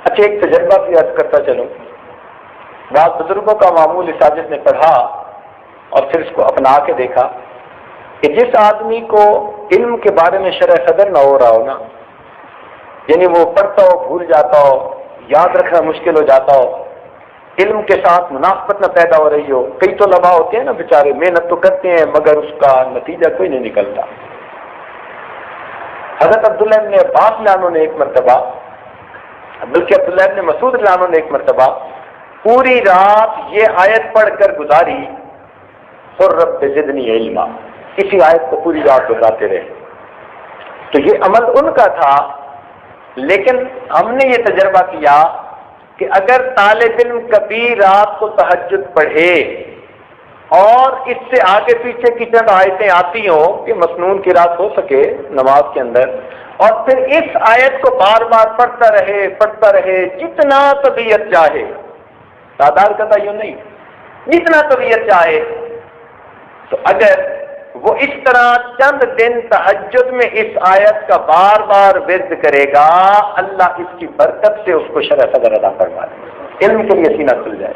اچھا، ایک تجربہ بھی عرض کرتا چلوں. بعض بزرگوں کا معمول اس عاجز نے پڑھا اور پھر اس کو اپنا کے دیکھا کہ جس آدمی کو علم کے بارے میں شرح صدر نہ ہو رہا ہو نا، یعنی وہ پڑھتا ہو بھول جاتا ہو، یاد رکھنا مشکل ہو جاتا ہو، علم کے ساتھ مناسبت نہ پیدا ہو رہی ہو. کئی تو طلباء ہوتے ہیں نا بیچارے، محنت تو کرتے ہیں مگر اس کا نتیجہ کوئی نہیں نکلتا. حضرت عبداللہ ابن عباس لانوں نے ایک مرتبہ، بلکہ عبداللہ ابن مسعود لانوں نے ایک مرتبہ پوری رات یہ آیت پڑھ کر گزاری، قل رب زدنی علما. اسی آیت کو پوری رات گزارتے رہے. تو یہ عمل ان کا تھا، لیکن ہم نے یہ تجربہ کیا کہ اگر طالب علم کبھی رات کو تہجد پڑھے اور اس سے آگے پیچھے کی چند آیتیں آتی ہوں کہ مسنون کی رات ہو سکے نماز کے اندر، اور پھر اس آیت کو بار بار پڑھتا رہے جتنا طبیعت چاہے، تعداد کا تعین نہیں، جتنا طبیعت چاہے، تو اگر وہ اس طرح چند دن تہجد میں اس آیت کا بار بار ورد کرے گا، اللہ اس کی برکت سے اس کو شرح صدر عطا فرما دے گا، علم کے لیے سینہ کھل جائے.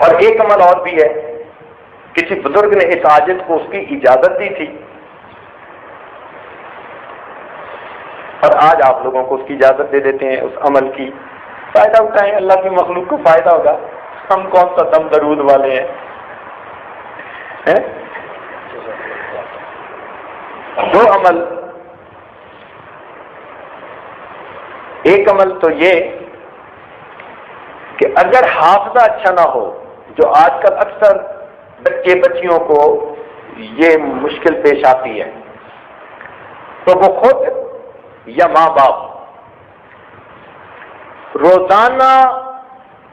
اور ایک عمل اور بھی ہے، کسی بزرگ نے اس عاجز کو اس کی اجازت دی تھی، اور آج آپ لوگوں کو اس کی اجازت دے دیتے ہیں اس عمل کی. فائدہ اٹھائیں، اللہ کی مخلوق کو فائدہ ہوگا. ہم کون سا دم درود والے ہیں؟ دو عمل، ایک عمل تو یہ کہ اگر حافظہ اچھا نہ ہو، جو آج کل اکثر بچے بچیوں کو یہ مشکل پیش آتی ہے، تو وہ خود یا ماں باپ روزانہ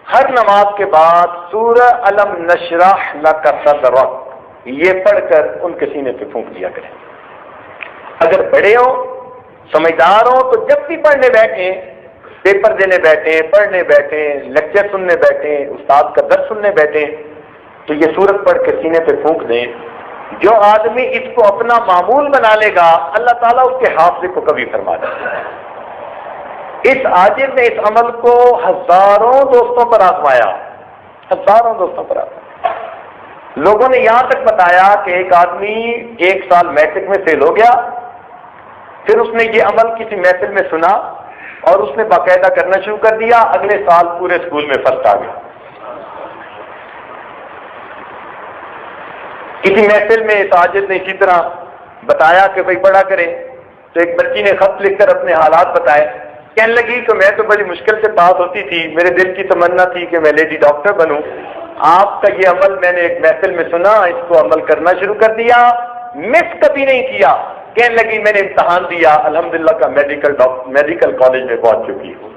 ہر نماز کے بعد سورہ الم نشرح لک صدرک یہ پڑھ کر ان کے سینے پہ پھونک دیا کریں. اگر بڑے ہوں، سمجھدار ہوں، تو جب بھی پڑھنے بیٹھیں، پیپر دینے بیٹھیں، پڑھنے بیٹھیں، لیکچر سننے بیٹھیں، استاد کا درس سننے بیٹھیں، تو یہ سورت پڑھ کے سینے پہ پھونک دیں. جو آدمی اس کو اپنا معمول بنا لے گا، اللہ تعالیٰ اس کے حافظے کو کبھی فرما دے گا. اس عاجز نے اس عمل کو ہزاروں دوستوں پر آزمایا، ہزاروں دوستوں پر آزمایا. لوگوں نے یہاں تک بتایا کہ ایک آدمی 1 سال میٹرک میں فیل ہو گیا، پھر اس نے یہ عمل کسی محفل میں سنا اور اس نے باقاعدہ کرنا شروع کر دیا. اگلے سال پورے اسکول میں فرسٹ آ گیا. کسی محفل میں اس عاجز نے اسی طرح بتایا کہ بھائی پڑھا کریں، تو ایک بچی نے خط لکھ کر اپنے حالات بتائے. کہنے لگی کہ میں تو بڑی مشکل سے پاس ہوتی تھی، میرے دل کی تمنا تھی کہ میں لیڈی ڈاکٹر بنوں. آپ کا یہ عمل میں نے ایک محفل میں سنا، اس کو عمل کرنا شروع کر دیا، مس کبھی نہیں کیا. کہنے لگی میں نے امتحان دیا، الحمدللہ کا میڈیکل کالج میں پہنچ چکی ہوں.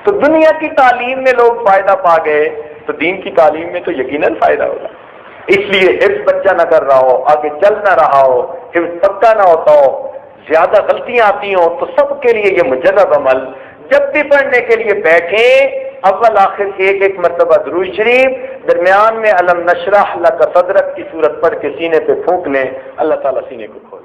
تو دنیا کی تعلیم میں لوگ فائدہ پا گئے، تو دین کی تعلیم میں تو یقیناً فائدہ ہوگا. اس لیے حفظ بچہ نہ کر رہا ہو، آگے چل نہ رہا ہو، حفظ پکا نہ ہوتا ہو، زیادہ غلطیاں آتی ہوں، تو سب کے لیے یہ مجرب عمل، جب بھی پڑھنے کے لیے بیٹھیں اول آخر ایک مرتبہ درود شریف، درمیان میں الم نشرح لک صدرک کی صورت پڑھ کے سینے پہ پھونک لیں. اللہ تعالیٰ سینے کو کھول